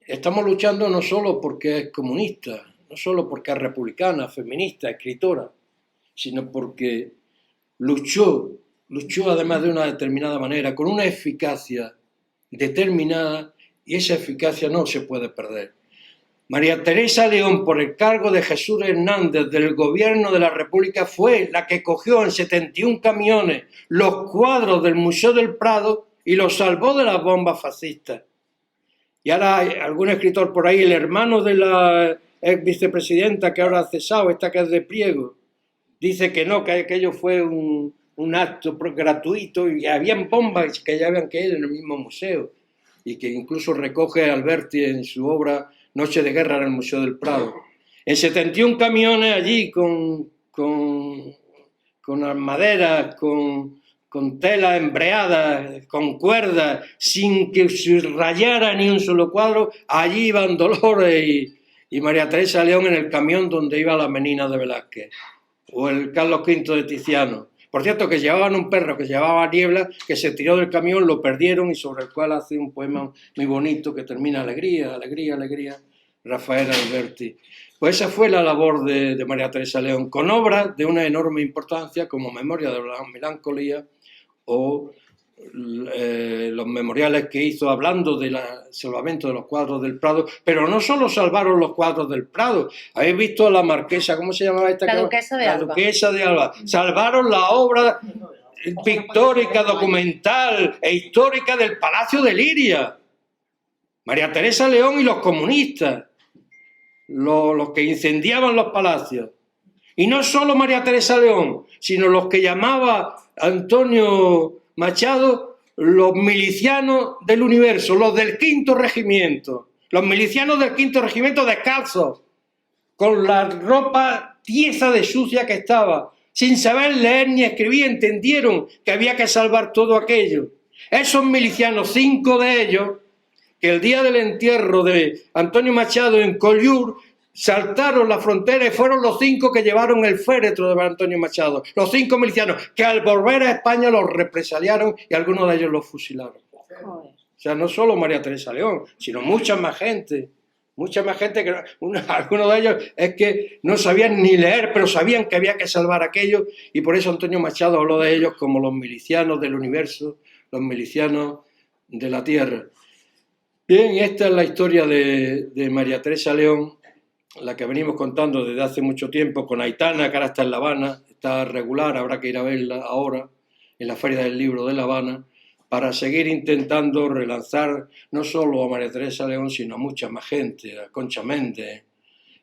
Estamos luchando no solo porque es comunista, no solo porque es republicana, feminista, escritora, sino porque luchó además de una determinada manera, con una eficacia determinada, y esa eficacia no se puede perder. María Teresa León, por el cargo de Jesús Hernández del gobierno de la República, fue la que cogió en 71 camiones los cuadros del Museo del Prado y los salvó de las bombas fascistas. Y ahora hay algún escritor por ahí, el hermano de la ex vicepresidenta que ahora ha cesado, esta que es de Priego, dice que no, que aquello fue un acto gratuito y habían bombas que ya habían caído en el mismo museo, y que incluso recoge Alberti en su obra Noche de Guerra en el Museo del Prado. En 71 camiones allí con maderas, con tela embreada, con cuerdas, sin que se rayara ni un solo cuadro, allí iban Dolores y María Teresa León en el camión donde iba la Menina de Velázquez, o el Carlos V de Tiziano. Por cierto, que llevaban un perro que llevaba Niebla, que se tiró del camión, lo perdieron, y sobre el cual hace un poema muy bonito que termina alegría, alegría, alegría, Rafael Alberti. Pues esa fue la labor de María Teresa León, con obras de una enorme importancia como Memoria de la Melancolía o los memoriales que hizo hablando del salvamento de los cuadros del Prado, pero no solo salvaron los cuadros del Prado. ¿Habéis visto a la marquesa, cómo se llamaba esta? La duquesa de Alba. La duquesa de Alba. Salvaron la obra pictórica, documental e histórica del Palacio de Liria. María Teresa León y los comunistas, los que incendiaban los palacios. Y no solo María Teresa León, sino los que llamaba Antonio Machado los milicianos del universo, los del quinto regimiento, los milicianos del quinto regimiento descalzos, con la ropa tiesa de sucia que estaba, sin saber leer ni escribir, entendieron que había que salvar todo aquello. Esos milicianos, 5 de ellos, que el día del entierro de Antonio Machado en Collioure saltaron la frontera y fueron los 5 que llevaron el féretro de Antonio Machado, los 5 milicianos que al volver a España los represaliaron y algunos de ellos los fusilaron. O sea, no solo María Teresa León, sino mucha más gente que algunos de ellos es que no sabían ni leer, pero sabían que había que salvar aquello, y por eso Antonio Machado habló de ellos como los milicianos del universo, los milicianos de la tierra. Bien, esta es la historia de María Teresa León, la que venimos contando desde hace mucho tiempo con Aitana, que ahora está en La Habana, está regular, habrá que ir a verla ahora en la Feria del Libro de La Habana, para seguir intentando relanzar no solo a María Teresa León, sino a mucha más gente, a Concha Méndez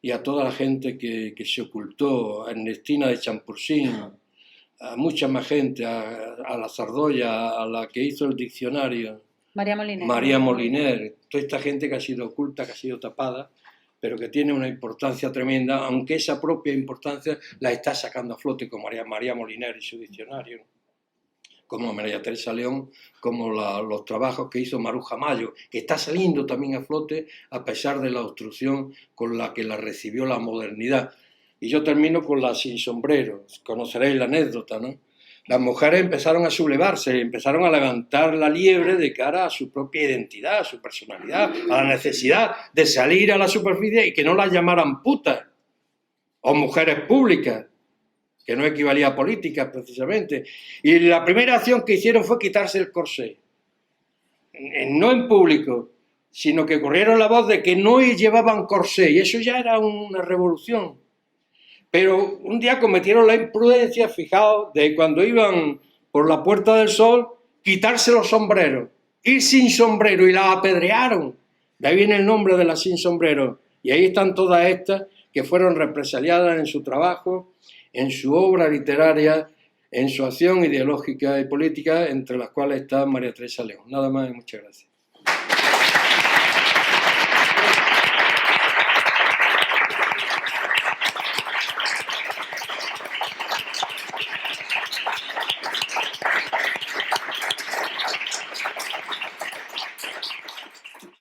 y a toda la gente que se ocultó, a Ernestina de Champurcín, a mucha más gente, a la Zardoya, a la que hizo el diccionario, María Moliner, toda esta gente que ha sido oculta, que ha sido tapada, pero que tiene una importancia tremenda, aunque esa propia importancia la está sacando a flote, como María Moliner y su diccionario, como María Teresa León, como los trabajos que hizo Maruja Mayo, que está saliendo también a flote a pesar de la obstrucción con la que la recibió la modernidad. Y yo termino con la sin sombrero, conoceréis la anécdota, ¿no? Las mujeres empezaron a sublevarse, empezaron a levantar la liebre de cara a su propia identidad, a su personalidad, a la necesidad de salir a la superficie y que no las llamaran putas o mujeres públicas, que no equivalía a políticas precisamente. Y la primera acción que hicieron fue quitarse el corsé, no en público, sino que corrieron la voz de que no llevaban corsé, y eso ya era una revolución. Pero un día cometieron la imprudencia, fijaos, de cuando iban por la Puerta del Sol, quitarse los sombreros, ir sin sombrero, y la apedrearon. De ahí viene el nombre de la sin sombrero. Y ahí están todas estas que fueron represaliadas en su trabajo, en su obra literaria, en su acción ideológica y política, entre las cuales está María Teresa León. Nada más y muchas gracias.